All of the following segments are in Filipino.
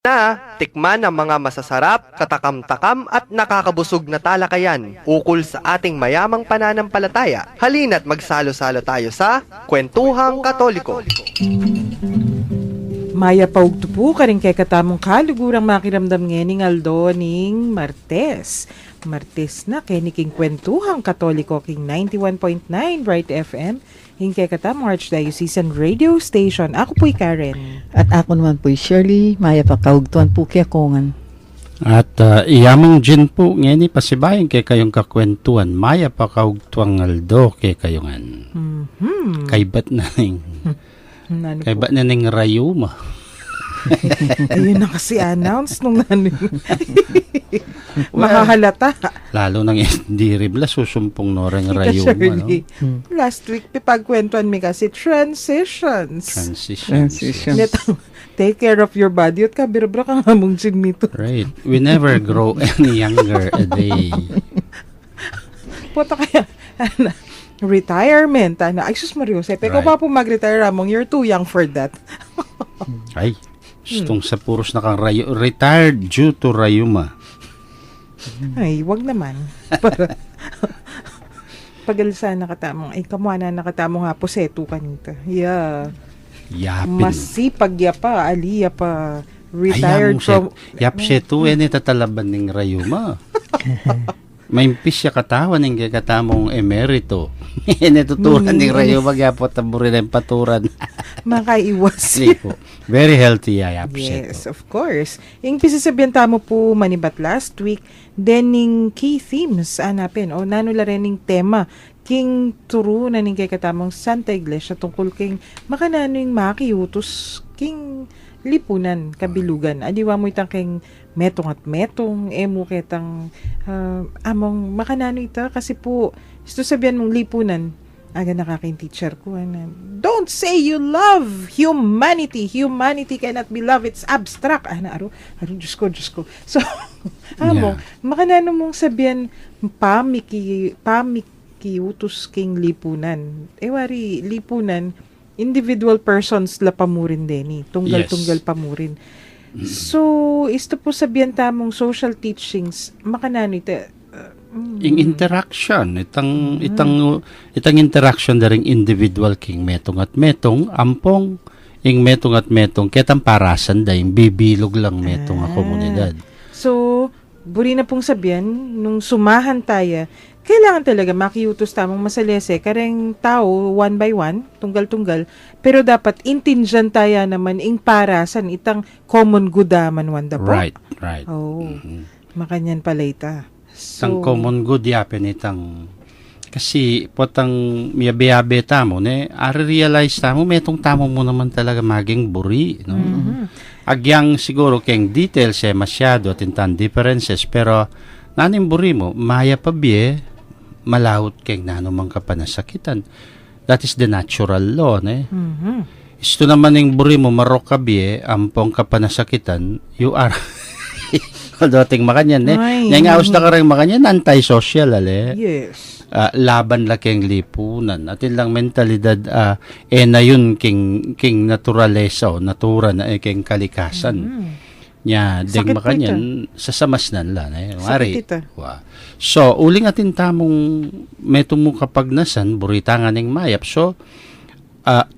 na tikman ang mga masasarap, katakam-takam at nakakabusog na talakayan ukol sa ating mayamang pananampalataya. Halina't magsalo-salo tayo sa Kwentuhang Katoliko. Maya paugtupo ka rin kay katamong kalugurang makiramdam ngening Aldo ning Martes. Martes na kay niking Kwentuhang Katoliko king 91.9 Bright FM. Hingkay katamong Archdiocesan Radio Station. Ako po'y Karen. At ako naman po'y Shirley. Maya pa kaugtuan po kaya kongan. At iyamong Jin po ngeni pasibayan kay kayong kakwentuan. Maya pa kaugtuang Aldo kay kayongan. Mm-hmm. Kaybat na ning kaybat na ning rayuma. Ayun na kasi announce nung nanin. Mahahalata. Lalo nang hindi ribla susumpong noreng rayuma. No? Last week, pipagkwentuan mi kasi transitions. Take care of your body at kabirabra kang hamong Jin nito. Right. We never grow any younger a day. Puta kaya, retirement. Ay, sus Mario, sepe ko pa po mag-retire among, you're too young for that. Ay, gustong sa puros na kang retired due to rayuma. Ay, wag naman. Pagalsa nakatamong, ay kamuha na nakatamong nga po seto kanita. Yeah. Yapin. Masipag ya pa, aliya pa. Retired from... Yap seto, tatalaban ng rayuma. Maimpis siya katawan ng katamong emerito. Natuturan ng rayuma, gyapot taburi na yung paturan. Makaiwas. Very healthy, yap yes, of course. Yung pisasabihan tamo po manibat last week, then yung key themes, anapin, o nanula rin yung tema, king turo na ning kay katamong Santa Iglesia tungkol king makanano yung makiutos king lipunan, kabilugan. Adiwa mo itang king metong at metong, mo ketang among makanano ita, kasi po, ito sabihan mong lipunan, aga nakaking teacher ko, don't say you love humanity. Humanity cannot be love. It's abstract. Aro, Diyos ko. So, among, makanano mong sabihan, pamikiutos king lipunan. Wari, lipunan, individual persons la pamurin din. Tunggal pamurin. So, isto po sabihan tamong social teachings, makanano ito, in interaction, itang interaction daring individual king metong at metong, ampong, ing metong at metong, ketang parasan dahil bibilog lang metong a komunidad. So, buri na pong sabihan, nung sumahan tayo, kailangan talaga makiutos tamang masalese, kareng tao, one by one, tunggal-tunggal, pero dapat intinjan tayo naman ing parasan, itang common good man wanda po. Right. Oh, makanyan pala ita. So, itang common good yapin itang, kasi potang miyabe-yabe tamo, realize tamo, metong tamo mo naman talaga maging buri, no? Agyang siguro keng details masyado at intan differences, pero naning buri mo, maya pa biye, malahot keng nanumang kapanasakitan. That is the natural law, Isto naman yung buri mo, marok ka biye, ampong kapanasakitan, you are, dating makanyan, Yang aus na karang makanyan, anti-social, Yes. Laban la keng lipunan. Atin lang mentalidad, na yun king naturalesa o natura na keng kalikasan. Ding makanyan, sasamasnan la. Sakit ita. So, uling atin tamong metong mo kapagnasan, buritangan ng mayap. So,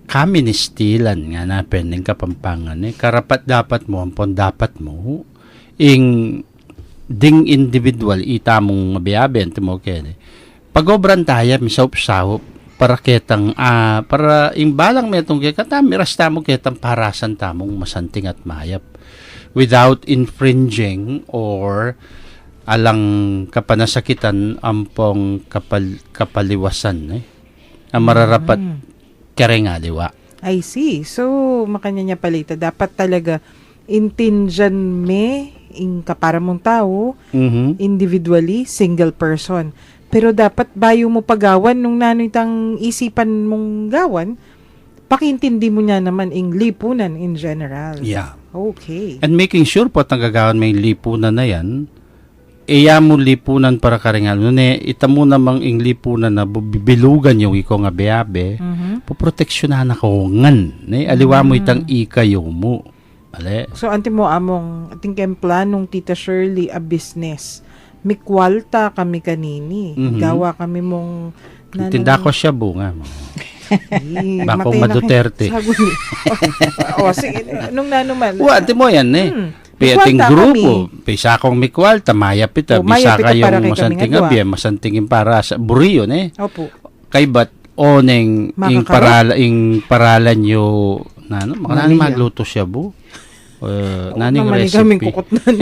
kami ni stilan nga na pending kapampangan. Karapat dapat mo, ampon dapat mo, ing ding individual itamong mabiyaben mo kene pagobran tayo misaup-saup para ketang para imbalang metong kata miras tamo ketang parasan tamong masanting at mayap without infringing or alang kapanasakitan ampong kapaliwasan ang mararapat karengaliwa. I see. So makanya niya palita dapat talaga intinjan ing kapara mong tao, individually, single person. Pero dapat bayo mo pagawan nung nanoy tang isipan mong gawan, pakintindi mo niya naman ing lipunan in general. Yeah. Okay. And making sure po ang gagawan may lipunan na yan, mo lipunan para karingal. Ita mo namang ing lipunan na bibilugan yung iko nga beabe, poproteksyonahan ako ngan. Aliwa mo itang ikayo mo. Ale. So, anti mo among, ating kayong planong Tita Shirley, a business. Mikwalta kami kanini. Mhm. Gawa kami mong... Tinda ko siya bunga mo. Bako Duterte. O, sige. Nung nanuman. Ate mo yan eh. Piating Mikwalta grupo. kami. Pisa akong mikwal. Tamaya pita. Maya Bisa pita para kay kayong masanting kaming abya. Masantingin para sa buriyon eh. Opo. Kay bat oneng Makakarot? ing paralan nyo na ano, makanang Maliya. magluto siya bu. Naning Naman kaming recipe. kukutnan.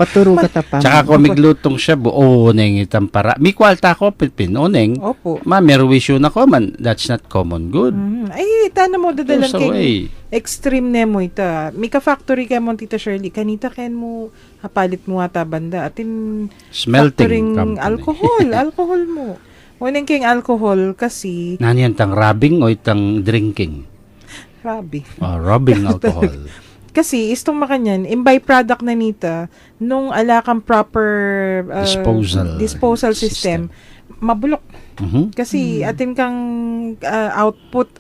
Paturo ka tapam. Tsaka ko miglutong siya bu, oneng itang para. Mi kwalta ko pipin, oneng. Opo. Merwisyo na ko man, that's not common good. Ay, tana mo dadalan There's a kay way. extreme nemo ita. Mika factory ka mo Tita Shirley. Kanita ken mo hapalit mo ata banda. Atin Smelting factoring company. alcohol mo. Unang king alcohol kasi Nani yan tang rubbing o itang drinking? grabe. Rubbing alcohol. Kasi istong makanyan, in byproduct na nita, nung alakang proper disposal system, mabulok. Mhm. Kasi atin kang output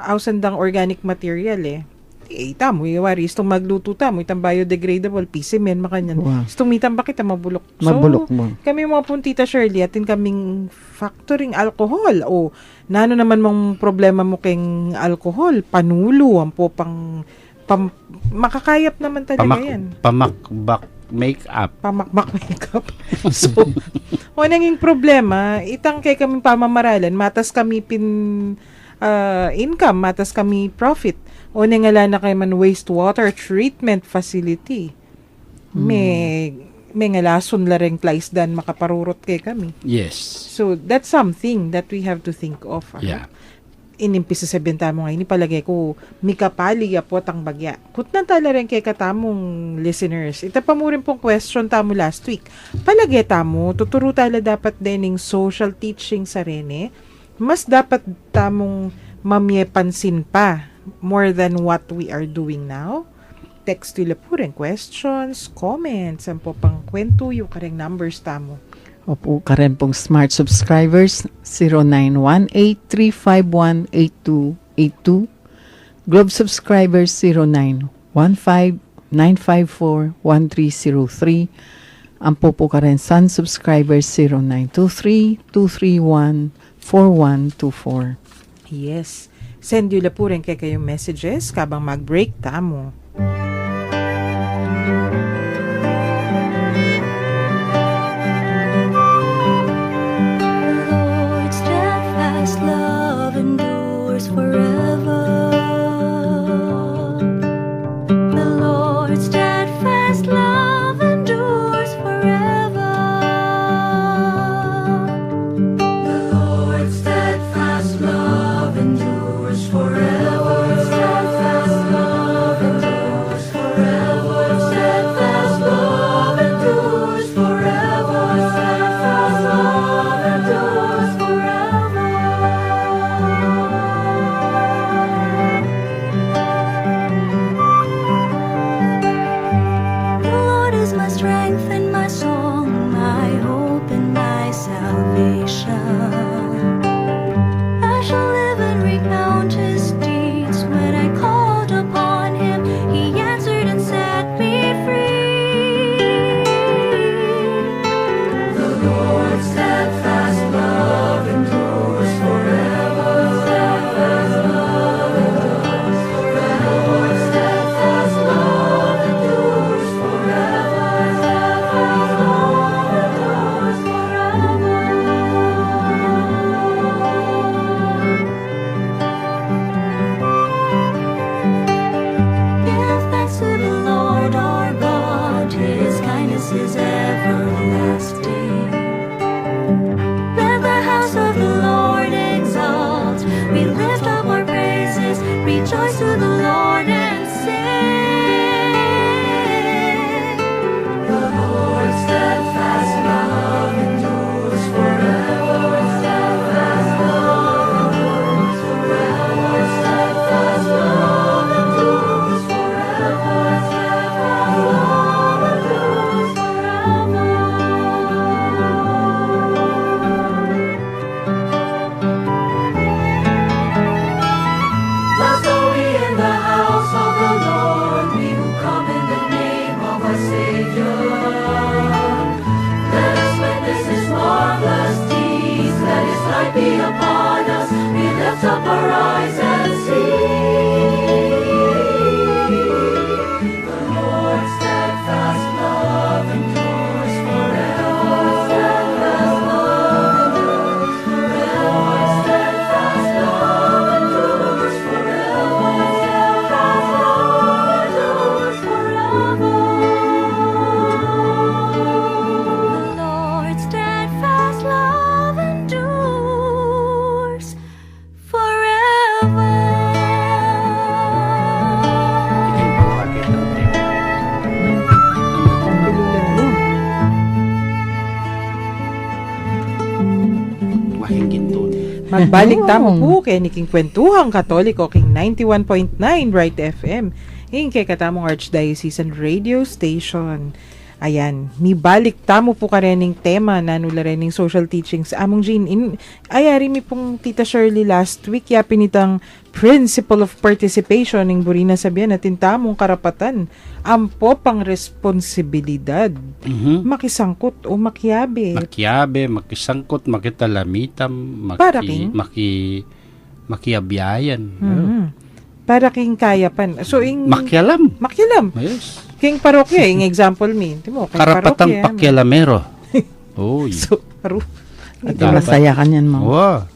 ausandang organic material eh. Tamo, iwari, istong magluto tamo, itang biodegradable, pisemen, makanyan. Wow. Istong mitang bakit mabulok. Mabulok mo. Kami mga puntita Shirley, atin kaming factoring alcohol. O, nano naman mong problema mo keng alcohol? Panulo, ang po makakayap naman talaga yan. Pamakbak make-up. Pamakmak makeup. So, o nanging problema, itang kay kami pamamaralan, matas kami income, matas kami profit. O nangala na kay man wastewater treatment facility. May ngalason la ring place dan makaparurot kay kami. Yes. So, that's something that we have to think of. Yeah. Inimpisa sa bintamo ngayon, palagay ko, mikapali po tang bagya. Kutnan tala rin kay katamong listeners. Ita pa mo rin pong question tamo last week. Palagay tamo, tuturo tala dapat dining social teaching sa rene. Mas dapat tamong mamyepansin pa more than what we are doing now. Text tila po rin questions, comments, ang po pang kwento yung kareng numbers tamo. Opo, karen pong smart subscribers 0918-351-8282. Globe subscribers 0915-954-1303. Ang po karen Sun subscribers 0923-231-4124. Yes. Send yun po rin kay kayong messages kabang mag-break tamo. Lord's steadfast love endures forever. The Lord's steadfast love endures forever. The Lord's steadfast love endures forever. Steadfast love endures lift up our eyes and see the Lord's steadfast love endures forever. Steadfast love endures forever. Steadfast love endures forever. Steadfast love endures forever. The Lord's steadfast love endures forever. Magbalik tamo po kay Niking Kwentuhang Katoliko king 91.9 Bright FM. Yung kay katamong Archdiocesan Radio Station. Ayan, mibalik tamo po ka rening tema na nula rening social teachings. Among Jean, ayari mi pong Tita Shirley last week, yapin itang principle of participation ng burina sabihan natin tamong karapatan. Ampo pang responsibilidad. Makisangkot o makiabe. Makiabe, makisangkot, makitalamitam, Para king? makiabiyayan. Para king kayapan. So, Makialam. makialam. Yes. King parokya, yung example mi. Timo, king Karapatang parokya, pakialamero. Uy. So, Hindi masaya kanyan mo. Wow.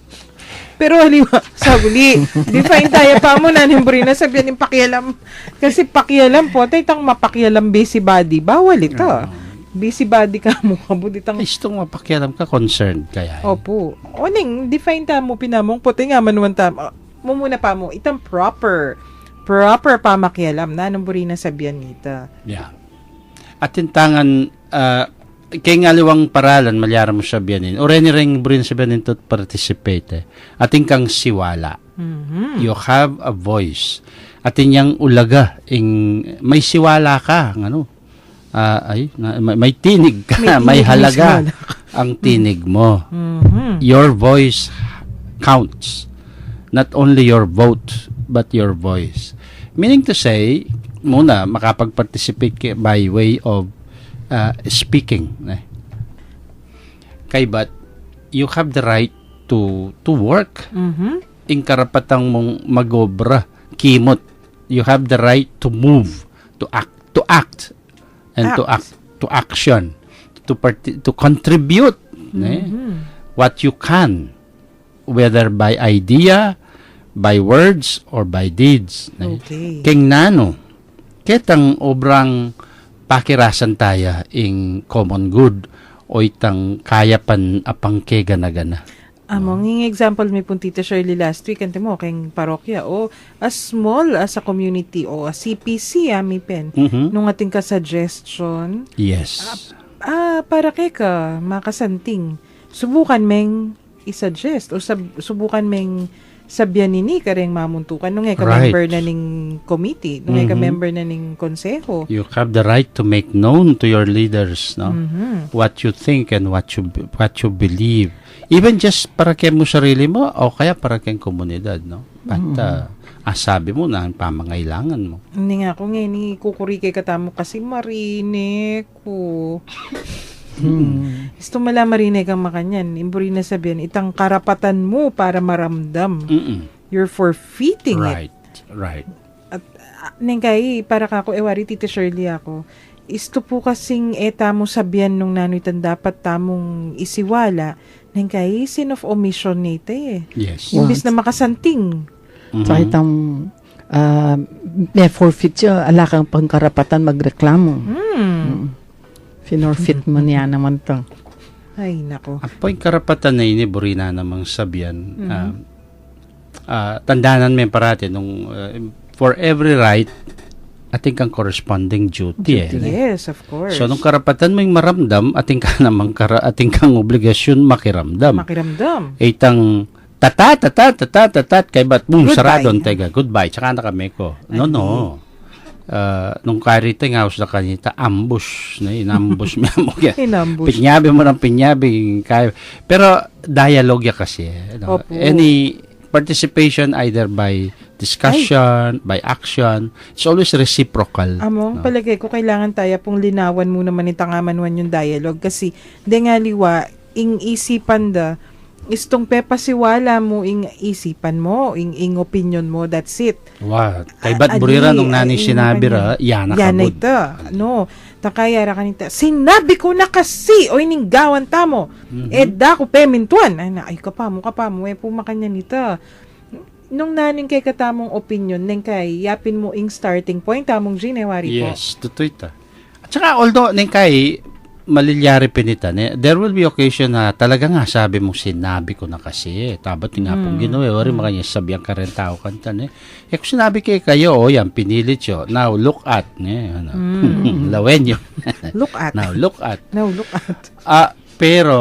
pero haliwa, sabuli, define tayo pa mo na nimburina sabihan ng pakialam. Kasi pakialam po, tayo itang mapakialam busybody. Bawal ito. Busybody ka mo, kabuditang. Istong mapakialam ka, concerned kaya. Opo. Oning, define ta mo, pinamong puti nga manuwan ta. Mumuna pa mo, itang proper pa makialam na nimburina sabihan nita. Yeah. At tintangan, kay nga liwang paralan, malyara mo sabihanin. O reni ring burin sabihanin to participate. Ating kang siwala. You have a voice. Atin yang ulaga. May siwala ka. Ano? May tinig ka. May halaga ang tinig mo. Your voice counts. Not only your vote, but your voice. Meaning to say, muna, makapag-participate ka by way of speaking. But you have the right to work. In karapatang mong magobra, kimot. You have the right to move, to act, and to action, to contribute. What you can, whether by idea, by words, or by deeds. Okay. King nano, ketang obrang pakirasan taya ing common good o itang kayapan apang ke gana-gana. Among yung example may pong Tita Shirley last week, ante mo, kayong parokya, o as small as a community, o a CPC, ami pen, nung ating ka-suggestion, Yes. para kay ka, makasanting, subukan meng i-suggest, o subukan meng sabyan nini kareng mamuntukan, nung ka Right. member na ning committee, nung ka member na ning konseho. You have the right to make known to your leaders, no? What you think and what you believe. Even just para kay mo sarili mo o kaya para kay komunidad, no? Basta asabi mo na ang pamangailangan mo. Hindi nga ako ngayon, ni kukuri kay katamo kasi marinig ko. Gusto mala marinig ang makanyan. Imburi na sabihin, itang karapatan mo para maramdam. You're forfeiting it. Right. At nengkay, para kako, ewari Tita Shirley ako, isto po kasing tamo sabihan nung nanoy tan dapat tamong isiwala, nengkay, sin of omission nito Yes. Imbis na makasanting. Sa itang may forfeit siya, ala kang pangkarapatan magreklamo. Finorfeit mo niya naman to. Ay, nako. Apo yung karapatan na ini, burina namang sabihan. Tandaanan mo yung parati, nung, for every right, ating kang corresponding duty. Yes, of course. So, nung karapatan mo yung maramdam, ating kang obligasyon makiramdam. Makiramdam. Itang tatat, kay ba't boom, Goodbye. saradon, tega, goodbye, tsaka na kami ko. No. Nung karita nga sa kanita, ambush, inambush mo yan. Inambush. Pinyabi mo ng pinyabi, kaya. Pero, dialogue ya kasi. Opo. Any participation either by discussion, by action, it's always reciprocal. Among, palagay ko, kailangan tayo pong linawan muna man itangaman yung dialogue kasi, di nga liwa, ing isipan da, istong pepasiwala mo ing isipan mo, ing opinion mo, that's it. Wow. Kay ba't burira nung nani sinabi ra, yana ka Yan bud. ito. No. Takaya ra kanita. Sinabi ko na kasi, o ininggawan tamo. Da ko pemintuan. Ay kapamo. Pumakanya nita. Nung naning kay katamong opinion, neng kay yapin mo ing starting point, tamong ginewari po. Yes, tutoy ta. At saka, although, neng kay, malilyari pinita, there will be occasion na talaga nga sabi mo, sinabi ko na kasi. Tabat nga pong ginawa. Wari makanya sabihan ka rin tao kanta. Kung sinabi kayo, yan, pinilit yo. Now, look at. Lawen yun. Look at. Now, look at. Now, look at. Pero,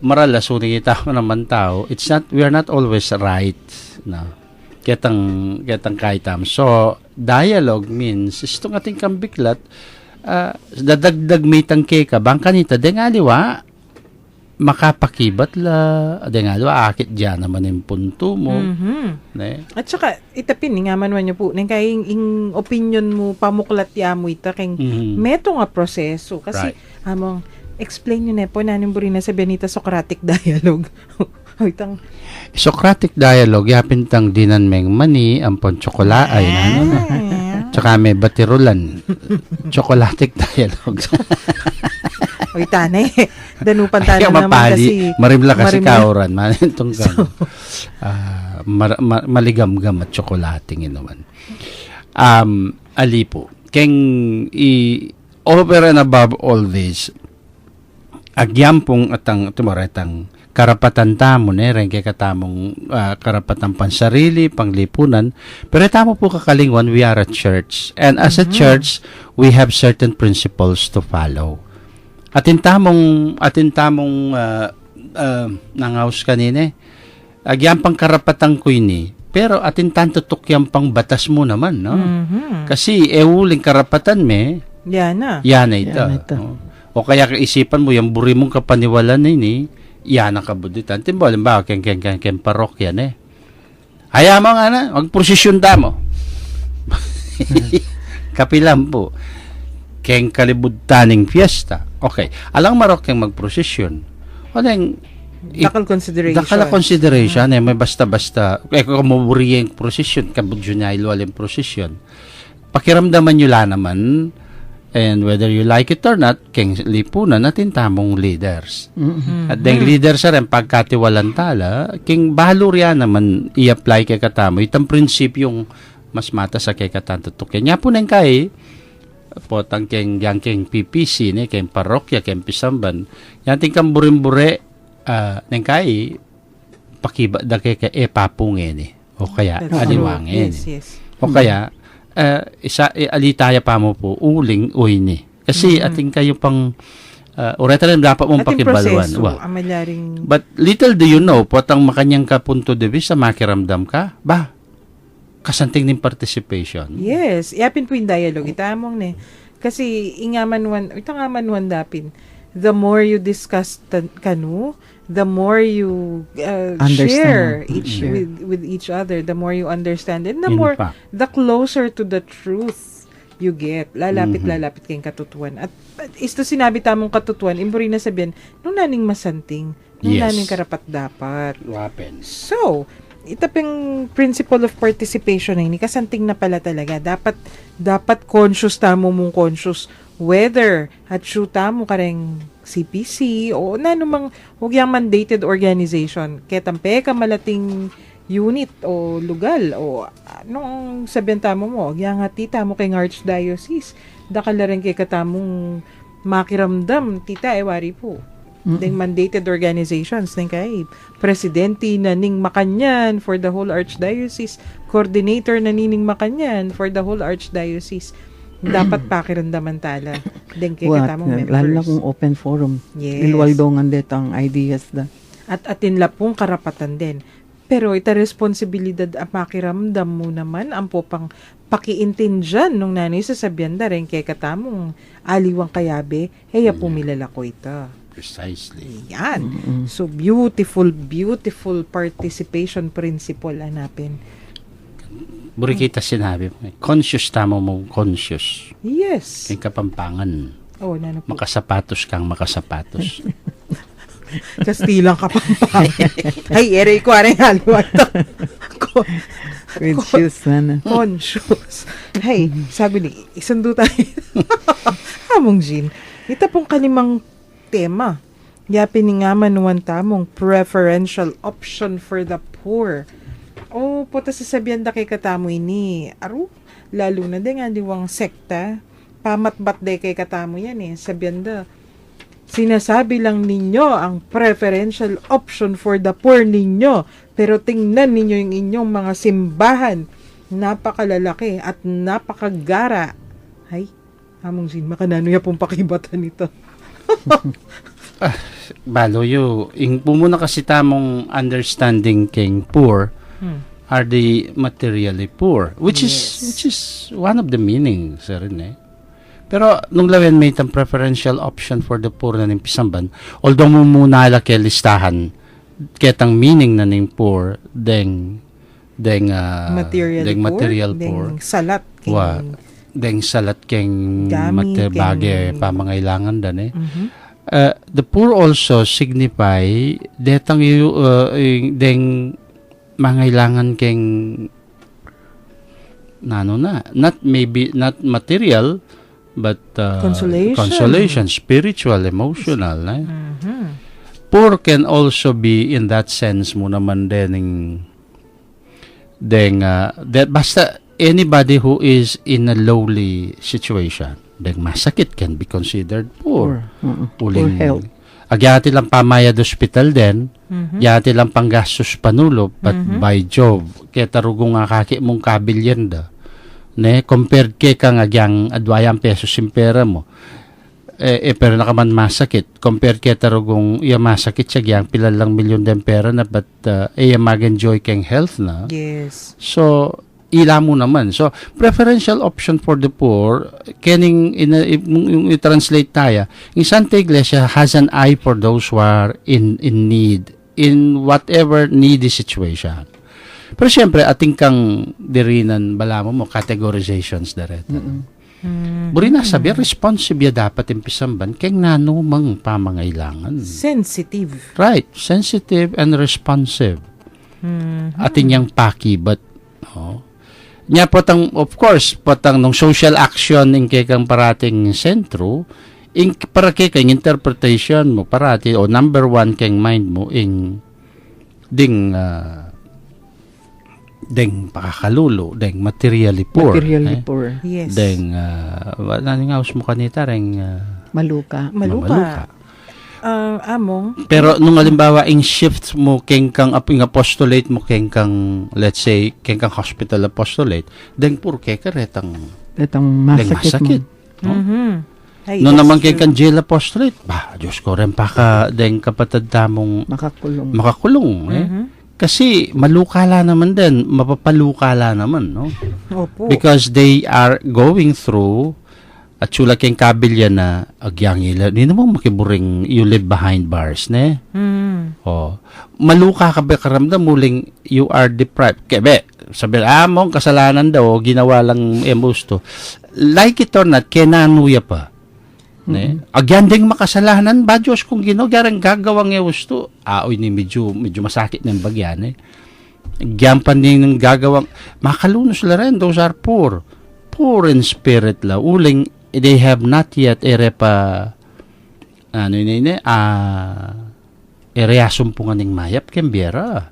maralas, unikita ko naman tao, we are not always right. No. Ketang kaitam. So, dialogue means, itong ating kambiklat, dadagdag may tangke ka, bang kanita, dengaliwa, makapakibat la, dengaliwa, akit dyan naman yung punto mo. Ne? At saka, itapin, nga man nyo po, nang kaya ing opinion mo, pamuklat ya mo ita, keng meto nga proseso. Kasi, among, explain nyo na po, nanin po rin na sabihan nita Socratic dialogue. Itang, Socratic dialogue, yapin tang dinan meng mani, ampon tsokola, ay tsaka may batirulan. Chocolatic dialogue. oy, tanay. Danupan tayo naman kasi. Marimla kasi kauran. Manintong kang maligamgam at chocolating inuman. Alipo. Keng over and above all this, agyampong atang tumaretang karapatan tamo ren kay katamong karapatan pansarili, panglipunan. Pero tamo po kakalingwan, we are a church. And as a church, we have certain principles to follow. Atin tamong nangaus kanine. Agyan pang karapatan ko ini. Pero atin tanto tukyang pang batas mo naman, no? Kasi uling karapatan me. Yana ito. O kaya kaisipan mo, yung buri mong kapaniwalan na ini, yan ang kabuditan. Timbo, halimbawa, ken parokya na Haya mo nga na, magprosesyon mo. Kapilan po. Ken kalibudtaning fiesta. Okay. Alang marok keng magprosesyon. O neng, dakal consideration. Dakal consideration. May basta-basta. Kung maburi yung prosesyon, kabudyo niya iluwal yung prosesyon. Pakiramdaman nyo la naman, and whether you like it or not, keng lipunan natin tamong leaders. At deng leaders sa rin, pagkatiwalan tala, keng bahalo riyan naman i-apply kay katamo. Itang prinsipyong mas mata sa kay katanto. Kaya po nang kay, potang keng PPC, keng parokya, keng pisamban, yan ting kang burim-bure, nang kay, pakiba da kay papungin o kaya aliwangin. Yes. O kaya, alitaya pa mo po, uling uy ni. Kasi ating kayo pang, oreta rin dapat mong pakibaluan. But little do you know, potang makanyang ka punto de vista, makiramdam ka, kasanting ng participation. Yes, yapin po yung dialogue. Itamong ne. Kasi, ingaman dapin, the more you discuss kanu, the more you share with each other, the more you understand, and the closer to the truth you get. Lalapit kayong katutuan. At isto sinabi tamong katutuan, imburi na sabihin, nung naning masanting, nung naning karapat dapat. So, itaping principle of participation na ini, kasanting na pala talaga. Dapat conscious tamo mong conscious whether at tamo ka rin CPC o nanumang huwag mandated organization. Ketampe ka malating unit o lugal o anong sabihan tamo mo. Yang tita mo kay Archdiocese. Dakala rin kay katamong makiramdam tita wari po. Ding mandated organizations ning kay presidente na ning Makanyan for the whole archdiocese, coordinator na nining Makanyan for the whole archdiocese. Dapat pakiramdaman tala ding kay katamong members. Lalo kung open forum. Yes. Ilwaldongan detang ideas da. At atin la pong karapatan din. Pero ita responsibilidad ang makiramdam mo naman ang po pang pakiintindyan nung nanay sasabihan da rin kay katamong aliwang kayabe, heya pumilala ko ita. Precisely. Yan. So, beautiful participation principle hanapin. Buri kita sinabi mo. Conscious tamo mo, conscious. Yes. Kaya kapampangan. Oh, nano po. Makasapatos kang makasapatos. Kastilang Kapampangan. Ay, ere ko, aring haliwat. With shoes, sana. Conscious. Hey, sabi ni, isundo tayo. Among Jean, ita pong kalimang tema. Yapin ni nga manuan tamong preferential option for the poor. O, puta sasabihan da kay katamo ini. Aro, lalo na din nga diwang sekta. Pamatbat day kay katamo yan eh. Sabihan da, sinasabi lang ninyo ang preferential option for the poor ninyo. Pero tingnan ninyo yung inyong mga simbahan. Napakalalaki at napakagara. Ay, among Jean, makanano ya pong pakibatan nito. Baloyo, pumuna kasi tamong understanding king poor are the materially poor, which is one of the meanings rin eh. Pero nung lawen may itang preferential option for the poor na nimpisamban, although mo muna laki listahan ketang meaning na ning poor deng material poor Deng salat. deng salat keng Gami, bagay pamangailangan dan eh. Mhm. The poor also signify detang deng mangailangan keng not material but consolation, spiritual, emotional. Mhm. Poor can also be in that sense mo naman deng that basta anybody who is in a lowly situation deng masakit can be considered poor. Poor health. Agyati lang pamayad hospital din, yati lang panggastos panulo, but by Jove, kaya tarugong nga kaki mong kabilyenda. Ne, compared kay kang agyang adwayang pesos impera mo. Pero nakaman masakit. Compared kay tarugong iya masakit siya gyang pilalang milyon din pera na, but iya mag-enjoy kang health na. Yes. So, ila mo naman. So, preferential option for the poor, kening i-translate tayo, yung Santa Iglesia has an eye for those who are in need, in whatever needy situation. Pero siyempre, ating kang dirinan, bala mo, categorizations daret. Buri na sabi, responsive dapat impisamban, keng nanumang pamangailangan. Sensitive. Right, sensitive and responsive. Ating yang pakibat. Nya potang, of course, potang nung social action in kay kang parating sentro, in para kay kang interpretation mo parati o number one kang mind mo in ding pakakalulo, ding materially poor. Materially poor. Yes. Ding naning house mo kanita ring Maluka. Malupa. Among. Pero nung halimbawa in shift mo keng kang apostolate mo keng kang, let's say keng kang hospital apostolate, deng pur kay karetang Itong deng masakit. No? Ay, No that's naman true. kay kan jail apostolate, Diyos ko rin pa ka deng kapatid tamong makakulong Kasi malukala naman din, mapapalukala naman, no? Opo. Because they are going through at sula keng kabilya na agyang ila. Hindi naman makiburing you live behind bars, ne? Oh. Maluka ka ba karamdam muling you are deprived. Kebe, sabi mong kasalanan daw, ginawa lang emusto. Like it or not, kenanuya pa. Ne? Agyan ding makasalanan ba Diyos kung ginogarang gagawang emusto? Oy ni medyo masakit ng bagyan, eh. Agyan pa ng gagawang makalunos la rin, those are poor in spirit la. Uling they have not yet ereyasumpungan ng mayap kembera.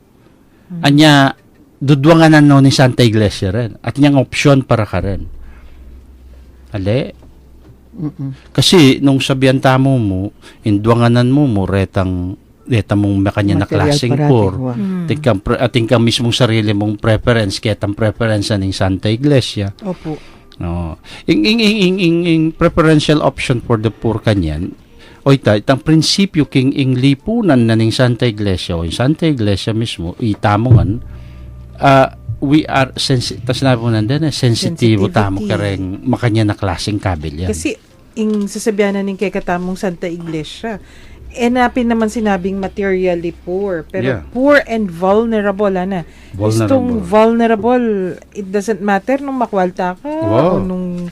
Anya dudwangan ni Santa Iglesia rin. At niyang opsyon para ka rin. Ale? Kasi nung sabihan tamo mo, indwanganan mo retang mong makanya na klaseng poor. Ating kang mismong sarili mong preference, ketang preference ng Santa Iglesia. Opo. No. In preferential option for the poor kanyan, itang prinsipyo king lipunan na ning Santa Iglesia o Santa Iglesia mismo itamongan we are sensitibo tamo kareng makanya na klaseng kabilyan. Kasi sasabihan na ning kay katamong Santa Iglesia, napin naman sinabing materially poor, pero poor and vulnerable Itong vulnerable, it doesn't matter nung makwalta ka o nung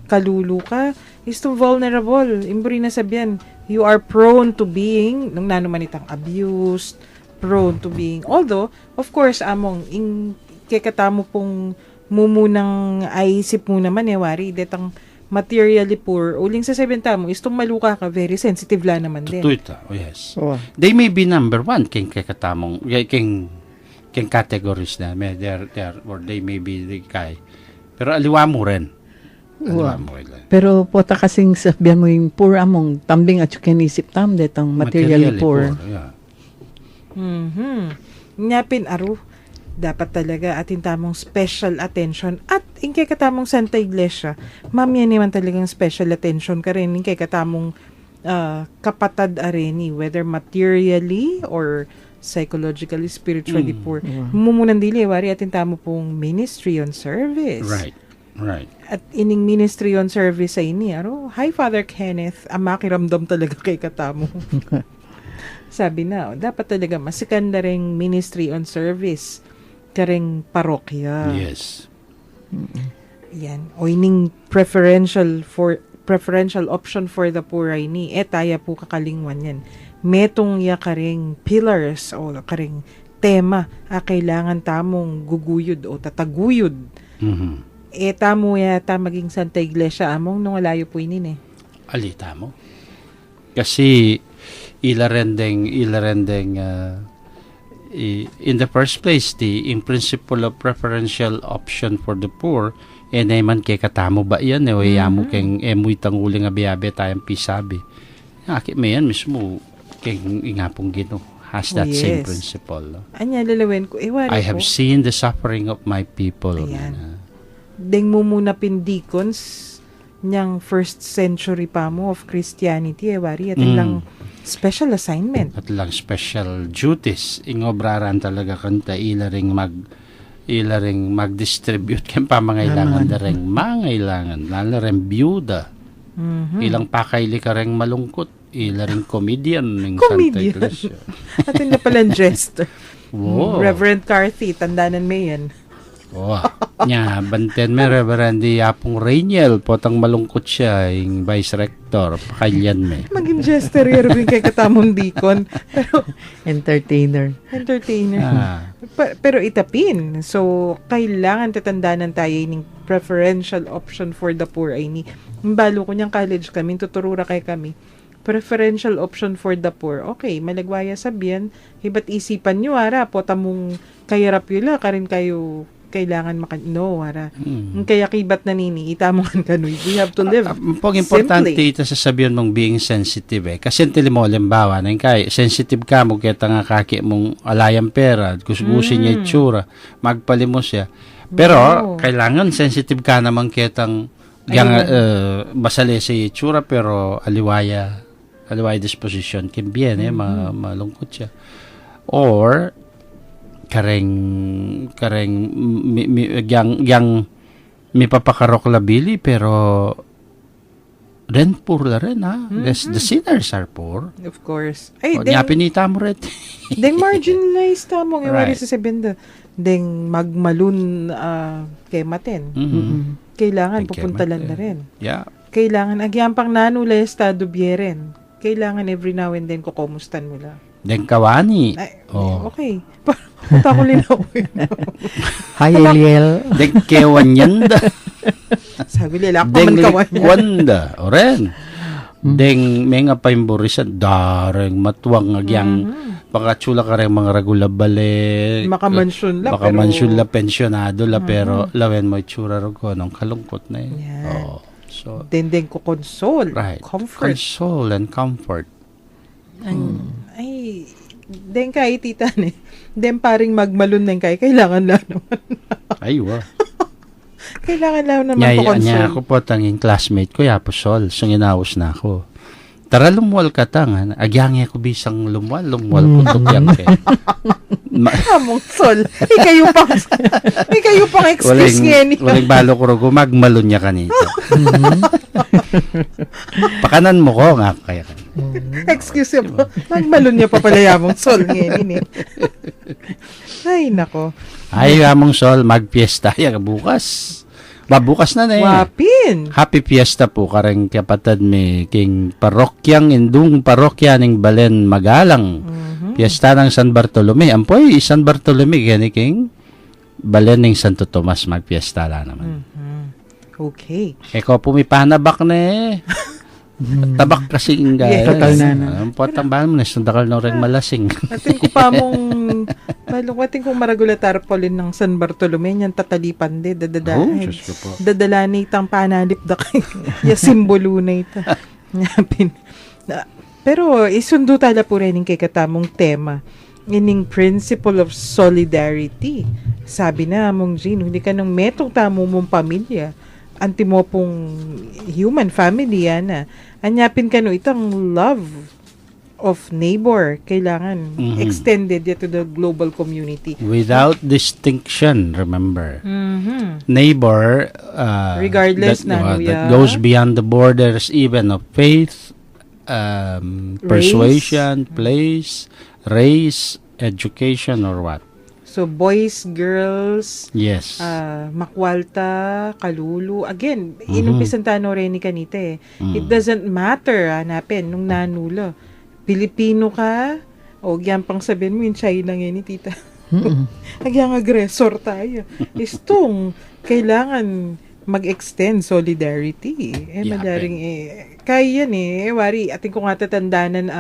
kalulu ka, is too vulnerable. Imburi na sabihan, you are prone to being, nung nanuman itang abused, prone to being, although, of course, among, kekatamo pong mumunang aisip mo naman, wari, detang materially poor, uling sa sabenta mo, is maluka ka, very sensitive la naman din. Tutuita, yes. Oh. They may be number one king kakatamong king categories na or they may be the guy. Pero aliwa mo rin. Aliwa mo rin. Pero pota kasing sabihan mo yung poor among tambing at yung kinisip tam detang materially poor. Yeah. Nyapin aru, dapat talaga atin tamong special attention at ingkay katamong Santa Iglesia, ma'am yan naman talagang special attention ka rin ingkay katamong kapatad areni, whether materially or psychologically, spiritually poor. Mumunan dili, wari atin tamo pong ministry on service. Right. At ining ministry on service sa ini, hi Father Kenneth, makiramdam talaga kay katamo. Sabi na, dapat talaga masikanda ring ministry on service karing parokya. Yes. Yan. O ining preferential option for the poor ay ni, taya po kakalingwan yan. Metong ya karing pillars o karing tema kailangan tamong guguyod o tataguyod. Tamo yata maging Santa Iglesia among nung alayo po inin Alita mo. Kasi ilarendeng in the first place, in principle of preferential option for the poor, naman kay katamo ba yan, yamo keng emoy tanguling abiabe tayong pisabi. Akit may yan mismo, keng ingapong gino, has that same principle. No? Anya, lalawin ko, I have seen the suffering of my people. Ayan. Deng mo muna pindikons, niyang first century pa mo of Christianity, wari, at lang special assignment. At lang special duties. Ingobraran talaga kanta ilaring mag-distribute kaya pamangailangan na rin mangailangan. Lalo rin byuda. Ilang pakaili ka rin malungkot. Ilaring comedian ng Santa Iglesia. At yun na palang jester. Wow. Reverend Carthy, tandanan mo yan. Wow. Nya, banten me Reverend Yapong Rainiel, potang malungkot siya, yung vice rector, pakalyan me. Maging jester yung kay katamong dikon. Pero, entertainer. Pero itapin. So, kailangan tatandanan tayo ng preferential option for the poor ay ni. Balo ko niyang college kami, tuturura kay kami. Preferential option for the poor. Okay, malagwaya sabihan, hibat isipan nyo, potamong kayarap yula, karin kayo kailangan wara. Kaya kibat na nini, itamongan kanoy. We have to live pag importante ito sasabihan mong being sensitive Kasi mo, limbawa, sensitive ka mo, kaya nga kaki mong alayang pera, gustusin niya itsura, magpalimos siya. Pero, kailangan sensitive ka naman kitang basali sa itsura, pero aliwaya disposition can be malungkot siya. Or, kareng yang may papakarok labili pero ren poor la rin the sinners are poor, of course. Ay, pinita mo rin deng marginalized tamong right. Sa sebenda deng magmalun kay maten kailangan pupunta lang na rin kailangan agyang pang nanula estado bieren kailangan every now and then kukomustan mo la deng kawani. Okay. Punta ko linaw. Hi, Eliel. Deng kewanyanda. Sabi nila, ako man kawanya. Wanda. Oren. Deng mga paimborisan. Dareng matuwang agyang pakatsula ka rin mga ragulabale. Makamansyon la, pensyonado la, pero lawen mo itsura ko nung kalungkot na yun. Yeah. So, dendeng ko console. Right. Comfort. Console and comfort. Ay, den kay tita ni. Den paring magmalun ng kailangan lang naman. Ay, wow. Kailangan lang naman po console. Nya ako po tanging classmate ko, Yapusol. So, ginawas na ako. Tara lumwal ka tangan. Agyang ako bisang lumwal ko tukyan kay. Among sol. Ikayo pang excuse nga ni. Walang balo ko rogo, magmalun niya kanito. Pakanan mo ko nga kaya ka. Excuse mo. Magmalun niya pa pala yamong sol nga ni. Ay, nako. Ay, yamong sol, magpiesta ya bukas. Babukas na eh. Wapin. Happy Fiesta po kareng kapatid mi king parokyang indung parokya ning Balen Magalang. Fiesta ng San Bartolome. Ampoy San Bartolome gani king Balen ning Santo Tomas magfiesta la naman. Okay. Eko pumipanabak na eh. Tabak kasi nga. Yes. Total na. Ang potang bahan mo na sundakal na rin malasing. Atin ko pa mong balungwatin kong maragula tarpaulin ng San Bartolome yan tatalipan de Oh, Diyos ko po. dadalani itang panalip da kay ya simbolo na ito. Pero isundo tala po rin kay katamong tema ining principle of solidarity. Sabi na mong Gino, hindi ka nang metong tamo mong pamilya. Anti mo pong human family yan na. Anyapin ka no itang love of neighbor. Kailangan extended to the global community. Without distinction, remember. Neighbor, Regardless na, that goes beyond the borders even of faith, persuasion, place, race, education, or what. So, boys, girls, Yes. makwalta, kalulu. Again, inumpisan tano rin ni kanita eh. It doesn't matter, hanapin, nung nanula. Pilipino ka, o yan pang sabihin mo, yung China ngayon ni tita. Nagyang aggressor tayo. Istong, kailangan mag-extend solidarity. Madaring kaya yan wari, ating kung nga tatandanan,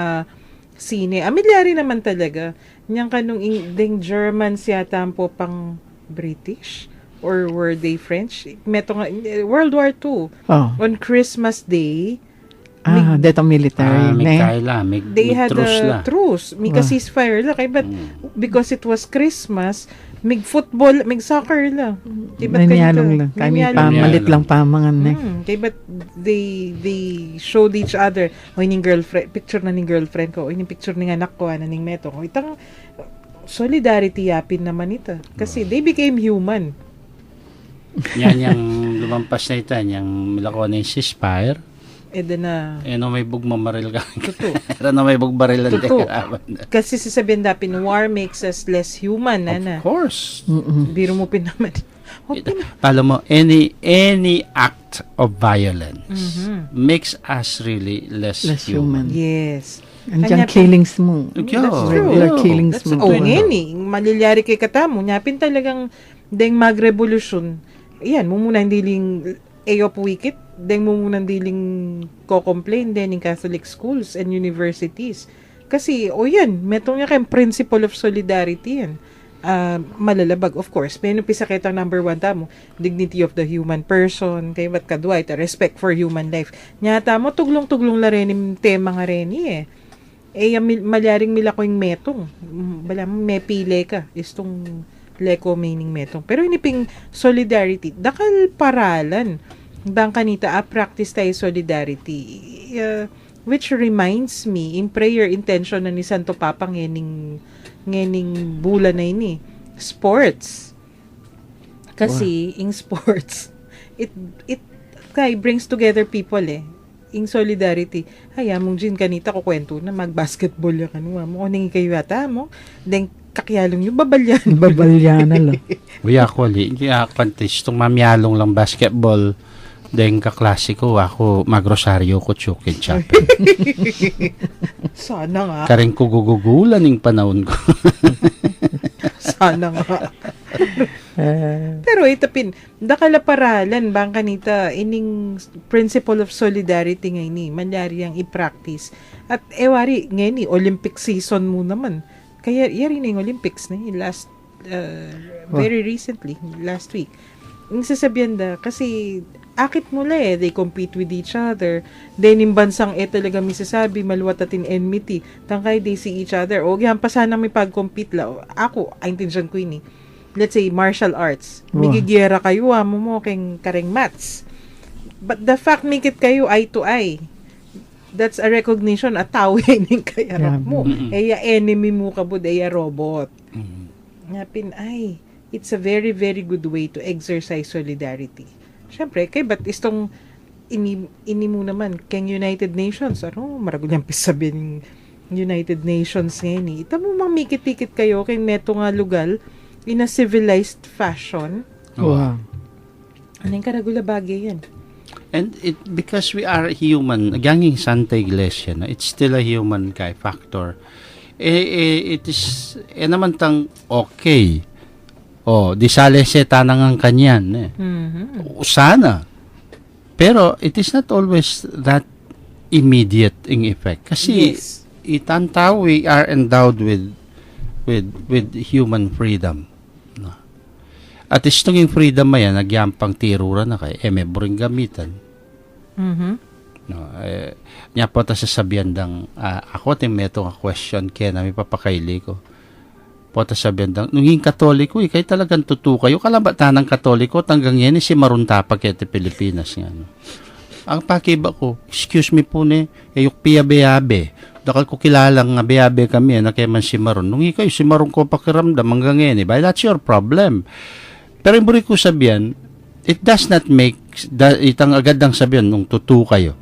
sine. Amilyari naman talaga. Niyang kanong ding Germans yata po pang British or were they French? Meto nga, World War II. Oh. On Christmas Day, Detong military. May ne? kaila, may they had truce la. a truce. May ceasefire la. Kaya but because it was Christmas, mig football, mig soccer la. Nanyalong lang. Kami pamalit lang pamangan. Kaya but they showed each other. O ining girlfriend, picture na ning girlfriend ko. O ining picture ning anak ko, na ning meto. O itang solidarity yapin naman ito. Kasi they became human. Yan yung lumampas na ito, yung milako na yung ceasefire. Na. No may bugmamaril ka. Totoo. Pero no may bugbaril lang Totoo. din. Kasi sasabihin dapin, war makes us less human, Of nana. course. Biro mo pinaman. Palo mo, any act of violence makes us really less human. Yes. Andiyan killings mo. That's true. Regular killings That's mo. malilyari kay katamo. Nyapin talagang deng magrevolusyon. Iyan, mo muna hindi ling of wikit. Deng mo muna diling ko-complain din in Catholic schools and universities. Kasi, yan, metong niya kayong principle of solidarity yan. Malalabag, of course. Pero pisa kitang number 1 tamo, dignity of the human person, kay ba't kadway, respect for human life. Nyata mo, tuglong-tuglong la rin yung tema nga rin malyaring mila ko yung metong. Bala mo, may pile ka. Istong leko meaning metong. Pero iniping solidarity, dakal paralan. Bang kanita, practice tayo solidarity. Which reminds me, in prayer intention na ni Santo Papa ngening bulan na ini, sports. Kasi, in sports, it brings together people in solidarity. Mong Jin kanita ko kwento na mag-basketball ya kanwa mo. Kuning kayo yata mo. Then, kakyalong yung babalyan. Babalyan na lang. Uy, ako, contest, itong mamyalong lang basketball, dahil kaklasiko, ako magrosaryo ko chukin chapel. Sana nga. Karing kugugugulan yung panahon ko. Sana nga. Pero itapin, dakala paralan bang kanita ining principle of solidarity ngayon malyari ang i-practice. At wari ngayon Olympic season mo naman. Kaya yari na yung Olympics na last very recently, last week. Yung sasabihan kasi akit mula they compete with each other. Then yung bansang talaga misasabi, maluwat atin enmity. Tangkay they see each other. O yan pa sana may pag-compete la. Ako, intindihan ko yun let's say, martial arts. Migigiyera kayo, mo keng kareng mats. But the fact mikit kayo eye to eye, that's a recognition at tawin yung kayarap mo. Enemy mo kabud, robot. Napin, it's a very, very good way to exercise solidarity. Siyempre, kay ba't istong ini mo naman, keng United Nations, maragulang pisabing United Nations ngayon ita mo mamikit-tikit kayo, keng neto nga lugal, in a civilized fashion. Wow. Ano yung karagula bagay yan? And because we are human, ganging Santa Iglesia, no, it's still a human factor. It is, naman tang okay. Di sale seta nang kanyan. Sana. Pero it is not always that immediate in effect. Kasi Yes. itantaw, we are endowed with human freedom. No. At istong yung freedom maya, nagyampang tirura na kay, may buring gamitan. No, niya po ta sasabihan dang ako tin meto nga question kaya namin papakaili ko. Po ta sabihan dang nung Katoliko kay talagang tutu kayo kalabatan ng Katoliko hanggang yan si marunta pa kete Pilipinas nga no. Ang pakiba ko, excuse me po ni, yung piyabe-yabe. Dakal ko kilalang nga beyabe kami na kaya man si Maron. Nung ikaw si Maron ko pakiramdam hanggang yan ba? That's your problem. Pero yung buri ko sabihan, it does not make itang agad ang sabihan nung tutu kayo.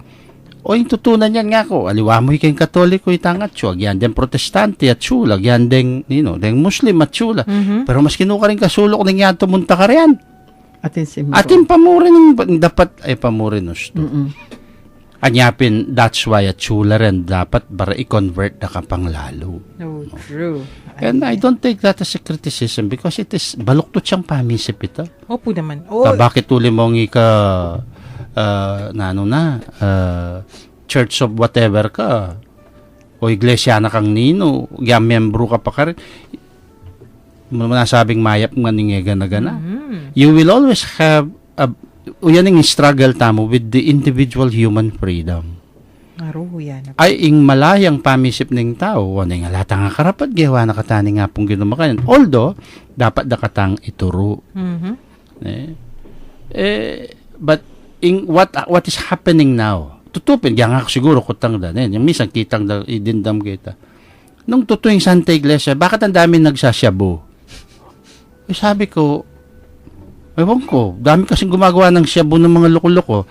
O yung tutunan yan nga ko, aliwa mo kayong Katoliko itang at siya, yan din Protestante at sula, yan din, ding Muslim at sula. Pero mas kinuka rin kasulok ng yan tumunta ka riyan. Atin si Maro. Atin pamurin, dapat ay pamurin gusto. Anyapin, that's why at sula rin, dapat para i-convert na ka pang lalo. No, true. And I don't take that as a criticism because it is, baluktot siyang pamisip ito. Opo naman. Bakit uli mong church of whatever ka o iglesia na kang nino membro ka pa ka rin nasabing mayap nga ningega na gana you will always have yan yung struggle tamo with the individual human freedom yan. ay ing malayang pamisip ng tao ano nga lata nga karapat gawa na katani nga pong ginumakayan although dapat dakatang ituro but in what is happening now tutupin kaya nga siguro kutang da yung minsan kitang da idindam kita nung tutuing Santa Iglesia bakit ang dami nagsasyabu sabi ko ewan ko dami kasing gumagawa ng syabu ng mga loko-loko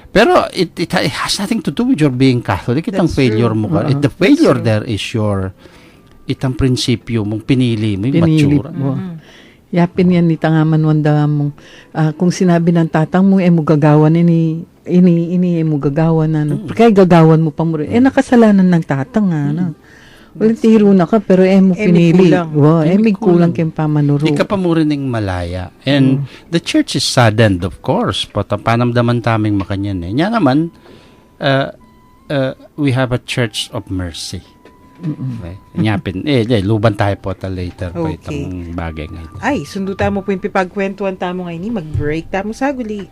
pero it has nothing to do with your being Catholic itang That's failure true. mo ka the failure there is your itang prinsipyo mong pinili mo yung matsura mo. Yapin yan ni tangaman wanda mong kung sinabi ng tatang mo mo gagawan ini mo gagawan na kaya gagawan mo pa mo nakasalanan ng tatang walang tiro na ka pero mo pinili may kulang kayong pamanuro di ka pa mo rin ng malaya and the church is saddened of course panamdaman taming makanyan niya naman we have a church of mercy. Okay. Nyapin. Luban tayo po later po itong bagay ngayon. Ay, sundo tamo po yung pipagkwentuhan tamo ngayon. Mag-break tamo sa guli.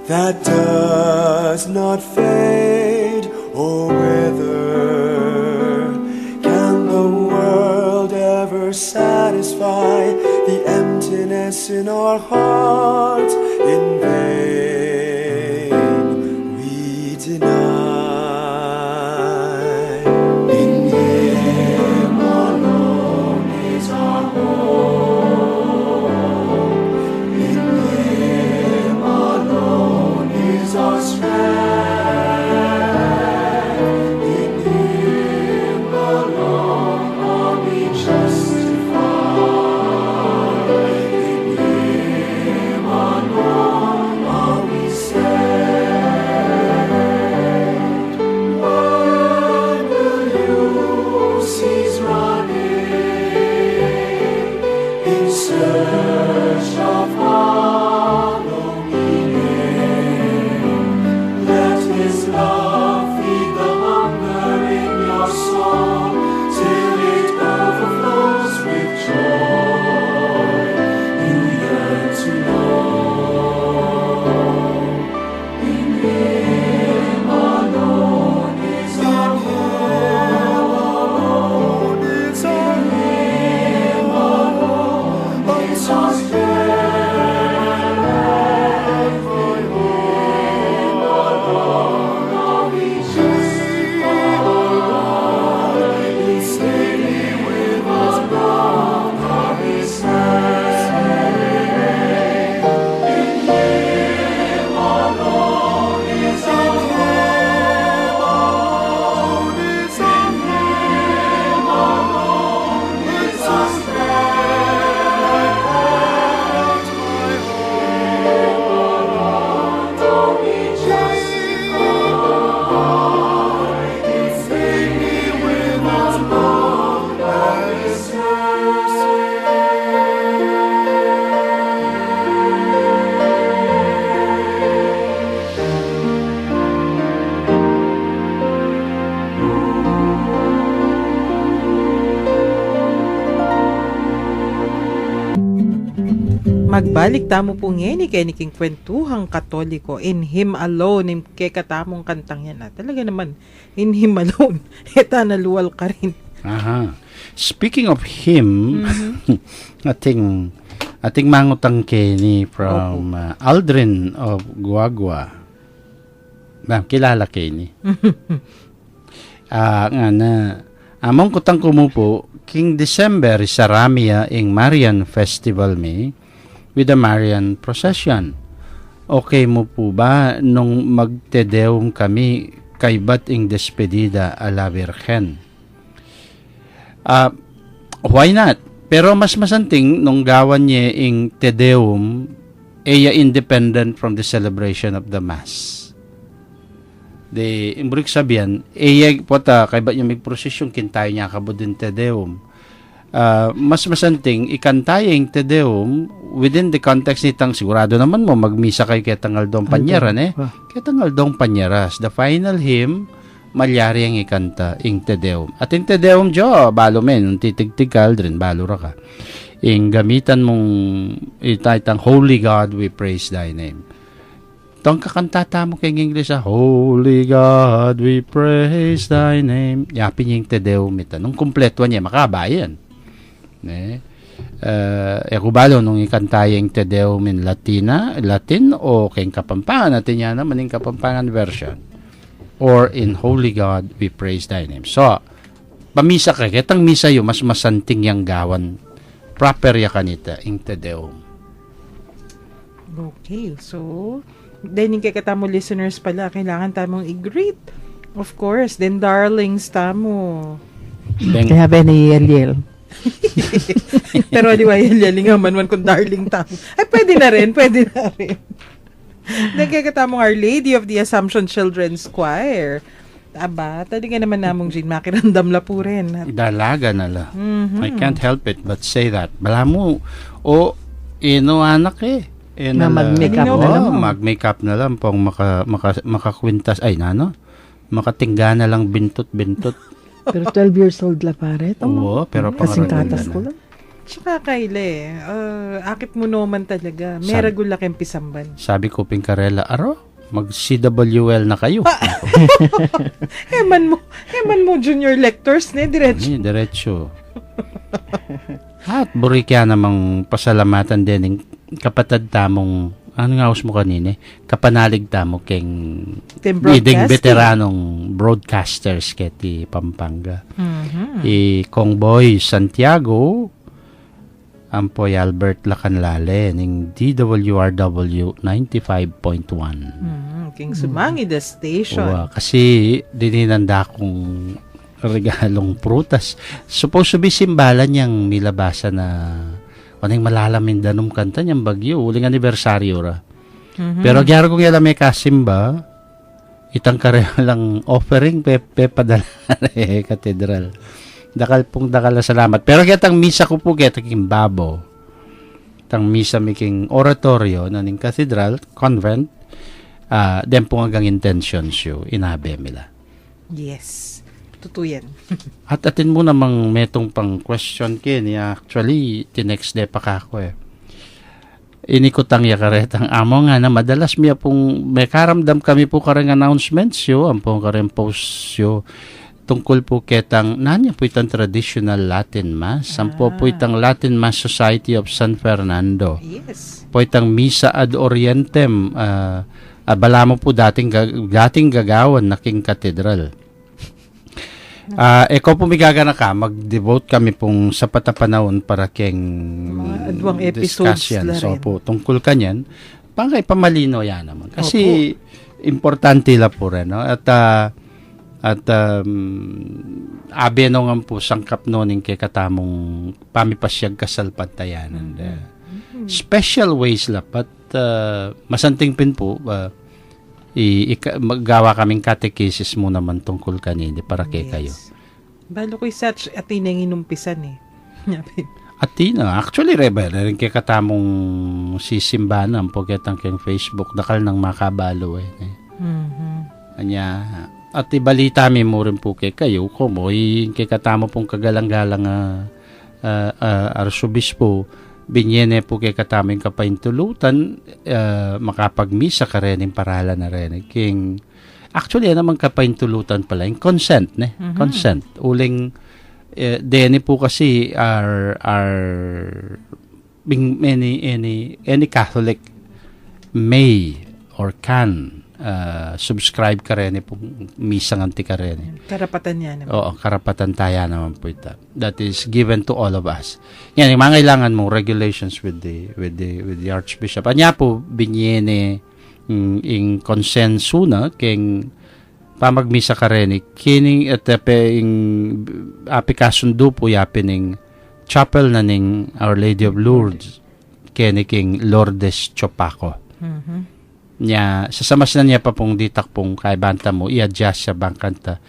That does not fade or wither. Can the world ever satisfy the emptiness in our hearts? In vain we deny. In Him alone is our hope. In Him alone is our strength. In Him alone are we justified. In Him alone are we saved. Magbalik tamo po ngeni kay niking kwentuhang Katoliko. In Him Alone, in kay katamong kantang yan. Talaga naman, In Him Alone. Eta naluwal ka rin. Aha. Speaking of him, ating mangutang Kenny from Aldrin of Guagua. Kilala Kenny. Nga na, among kutang kumupo, King December sa Ramia ing Marian Festival me with the Marian Procession. Okay mo po ba nung magtedeum kami kay bat ing despedida a la Virgen? Why not? Pero mas masanting nung gawan niya ing tedeum independent from the celebration of the Mass. Imbrik sabihan, pota kay bat yung magprosesyon kintayo niya kabod din tedeum. Mas masanting ikantay yung tedeum within the context nitang sigurado naman mo magmisa kay Ketang Aldong Panyaran Ketang Aldong Panyaras, the final hymn malyari ang ikanta ing tedeum. At ing tedeum jo balo men titigtig ka Aldrin balo ra ka. Ing gamitan mong itaytang Holy God we praise thy name. Tong kakantata mo kay English Holy God we praise thy name. Yapin yung tedeum ita. Nung kumpleto niya makabayan. Kubalo nung ikantayang Tedeum in Latin o kayong Kapampangan natin yan naman yung Kapampangan version or in Holy God we praise thy name. So pamisa ka kitang misa yung mas masanting yang gawan proper ya kanita in Tedeum. Okay, so then yung kakatamo listeners pala kailangan tamong i-greet, of course, then darlings tamo. Kaya ba ni Yel? Pero aliway nga man kung darling tamo. Ay, pwede na rin. Nagkakatamong Our Lady of the Assumption Children's Choir. Aba, talaga naman namong Jean, makirandam la po rin. Dalaga na la. I can't help it but say that. Bala mo, anak na mag-make up na lang. Mag-make up na lang pong makakwintas. Ay, makatingga na lang bintot-bintot. Pero 12 years old la pare. Oo, pero kasing katas ko lang. Tsaka Kyle, akit mo naman talaga. May ragula kayong pisamban. Sabi ko, Pinkarela, mag-CWL na kayo. Eman mo junior lectors, diretso. Diretso. At burikya namang pasalamatan din ng kapatid tamong nga mo kanina? Kapanalig tamo keng leading veteranong broadcasters keti Pampanga. Kong Boy Santiago, Ampoy Albert Lacanlale, ning DWRW 95.1. King Sumangi the station. Kasi dininanda kong regalong prutas. Supposed to be simbalan niyang nilabasa na anong malalamin danong kanta niyang bagyo, uling anibersaryo ra. Pero gyaro kong yala may kasimba, itang kare lang offering, padala katedral. Dakal na salamat. Pero kitang misa ko po kitang babo. Tang misa making oratorio na ning katedral, convent, den po hanggang intentions yo, inabe mila. Yes. Tutuyan. At atin mo namang metong pang question kin. Actually, tinext de pa kako Inikutang yakaretang amo nga na madalas miya pong may karamdam kami po karang announcements yo, ang pong karang posts yo tungkol po ketang nanya po itang traditional Latin Mass. Sampo po itang Latin Mass Society of San Fernando. Yes. Po itang Misa ad Orientem. Bala mo po dating gagawan na king katedral. Eko po migagana ka, mag-devote kami pong sa patapanahon para keng mga adwang episodes la rin. So po, tungkol kanyan, pangkay pamalino yan naman. Kasi, importante la po rin. No? At abeno nga po, sangkap noning kay katamong pamipasyag kasalpantayan. Special ways la, but masanting pin po, magawa kaming catechesis mo naman tungkol kanini para kay kayo. Balo ko'y such atin ang inumpisan Atina, actually rin kay katamong sisimbanan po kitang kayong Facebook dakal ng makabalo Anya, at ibalita mi mo rin po kay kayo kung kay katamo pong kagalang-galang arsobispo binyene po kay kataming kapaintulutan, makapagmisa ka rin yung paralan na rin. King, actually, yan naman kapaintulutan pala, yung consent, consent. Uling, deni po kasi any Catholic may or can subscribe ka rin po misang anti ka rin. Karapatan niya naman. Oo, karapatan tayo naman po ito. That is given to all of us. Yan, yung mga kailangan mong regulations with the Archbishop. Anya po, binyene in consenso na king pamagmisa ka rin. Kining at apikasundo po yapin ng chapel na ning Our Lady of Lourdes king Lourdes Chopaco. Nya sasamas na niya pa pong ditak pong kay banta mo i-adjust sa bangkanta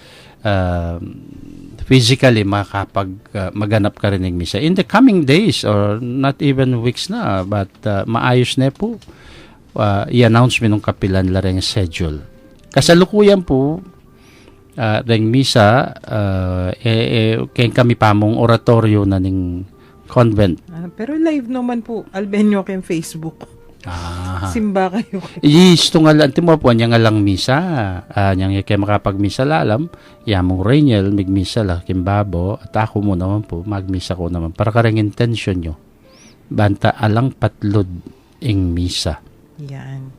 physically makapag maganap ka rin ng misa in the coming days or not even weeks na but maayos na po i-announce mi nung kapilan la ring schedule kasalukuyan po ring misa kaya kami pa mong oratorio na ning convent Pero live naman po Albenyo kay Facebook. Simba kayo. Isto nga lang, timo po, niya nga lang misa. Niyang kaya makapagmisa lalam, yamong Rainiel, magmisa la, kimbabo, at ako mo naman po, magmisa ko naman. Para karang intention nyo, banta alang patlod ing misa. Yan.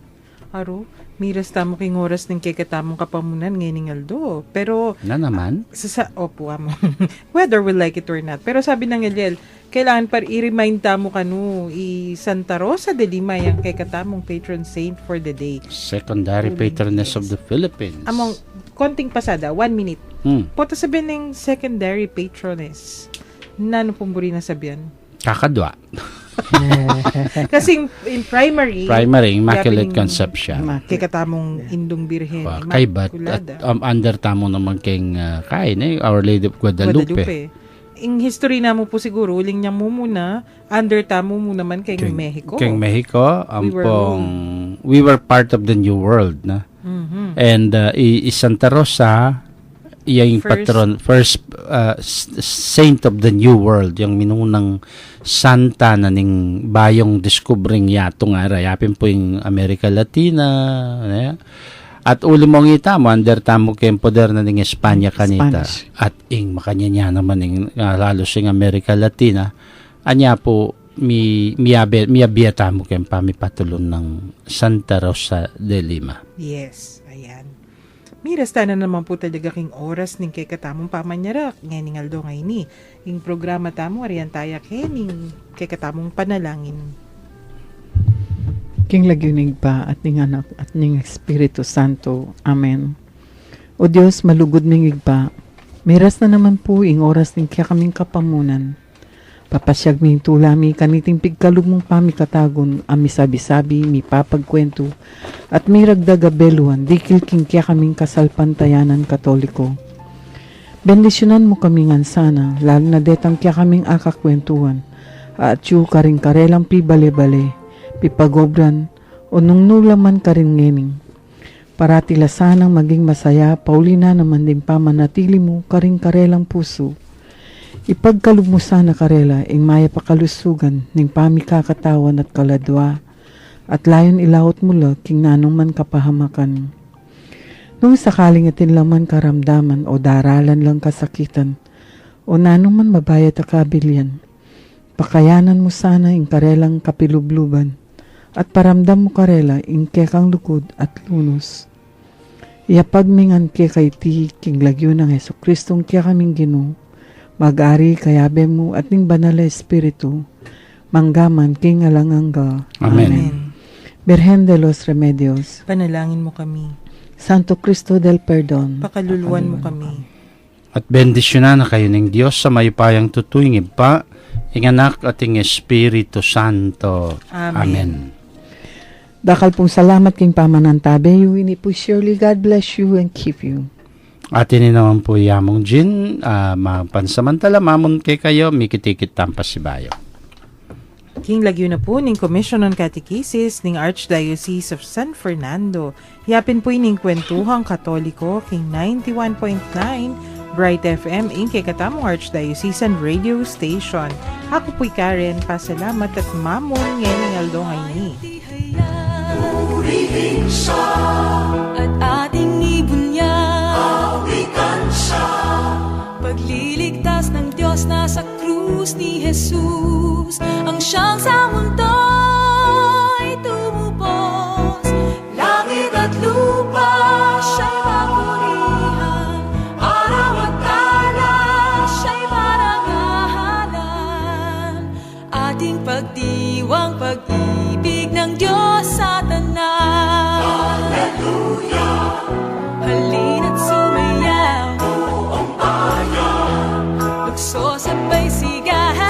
Aro, miras tamo king oras ng kekatamong kapamunan ngayon Aldo. Pero, Na naman? opo amo. Whether we like it or not. Pero sabi ng Eliel, kailangan par i-remind tamo kanu Santa Rosa de Lima yang kay katamong patron saint for the day. Secondary patroness of the Philippines. Among konting pasada, 1 minute. Pota sabihin ng secondary patroness. Nano pumburi na sabihan? Kakadwa. Kasi in primary Immaculate Conception. kay katamong Indong Birhen. Kay bat at under tamo naman king Our Lady of Guadalupe. In history na mo po siguro, uling niya mo muna, under tamo mo naman kay Mexico. Kay Mexico, we were part of the New World, na. And Santa Rosa, yung first saint of the New World, yung minunang santa na ning bayong discovering yato nga yapin po yung America Latina, at uli mong itamo, under tamo kayong poder na ng Espanya kanita. Spanish. At ing makanya naman ng lalo sing America Latina. Anya po, miyabiya tamo kayong pamipatulon ng Santa Rosa de Lima. Yes, ayan. Miras na naman po talaga king oras ning kay katamong pamanyarak. Ngayon Aldo ngayon ni. Yung programa tamo, ariyan tayo ning kay katamong panalangin. King lagyunig pa at ning anak at ning Espiritu Santo. Amen. O Diyos, malugod ning igpa. Miras na naman po ing oras ning kaya kaming kapamunan. Papasyag ming tulami kaniting pigkalumong pamikatagon ami sabi-sabi mi papagkwento at mi ragdagabeluan dikil king kaya kaming kasalpantayanan Katoliko. Bendisyonan mo kami ngan sana lalo na detang kaya kaming akakwentuhan at yu karing karelang pi bale-bale pipagobran o nung nulaman ka rin ngening. Paratila sanang maging masaya, paulina naman din pamanatili mo karing karelang puso. Ipagkalumusa na karela, ing maya pakalusugan, ning pamikakatawan at kaladwa, at layon ilawot mula, king nanong man kapahamakan. Nung sakaling itin lang man karamdaman, o daralan lang kasakitan, o nanong man mabayad akabilyan, pakayanan mo sana ing karelang kapilubluban, at paramdam mo karela ing kekang lukod at lunos. Iapagmingan ke kay ti king lagyo ng Jesukristong kaya kaming Ginoo, mag-ari kayabe mo at ning banal na Espiritu, manggaman king alangangga. Amen. Birhen de los Remedios, Panalangin mo kami. Santo Cristo del Perdon, Pakaluluan mo kami. At bendisyonan na kayo ng Diyos sa mayupayang tutuing ipa, ing anak at ing Espiritu Santo. Amen. Dakal pong salamat king pamanantabe, ini po surely God bless you and keep you. At ini naman po yamong Jin, mapansamantala mamon kay kayo, mikitikit tampas si Bayo. King lagyo na po ning Commission on Catechesis ning Archdiocese of San Fernando. Yapin po ining kwentuhang Katoliko king 91.9 Bright FM, Inc. Katamong Archdiocesan Radio Station. Ako po'y Karen, pasalamat at mamon ngayon aldo ngayon. Purihin siya, At ating ibunyag, awitan siya, pagliligtas ng Diyos na sa krus ni Jesus, ang siyang sa mundo'y tumubos. langit at lupa, Siya'y papurihan, araw at tala, siya'y parangalan. Ating pagdiwang pag-ibig ng Diyos sa tanan. Hallelujah, Halina't sumayaw, buong bayan, lukso sabay sigahan.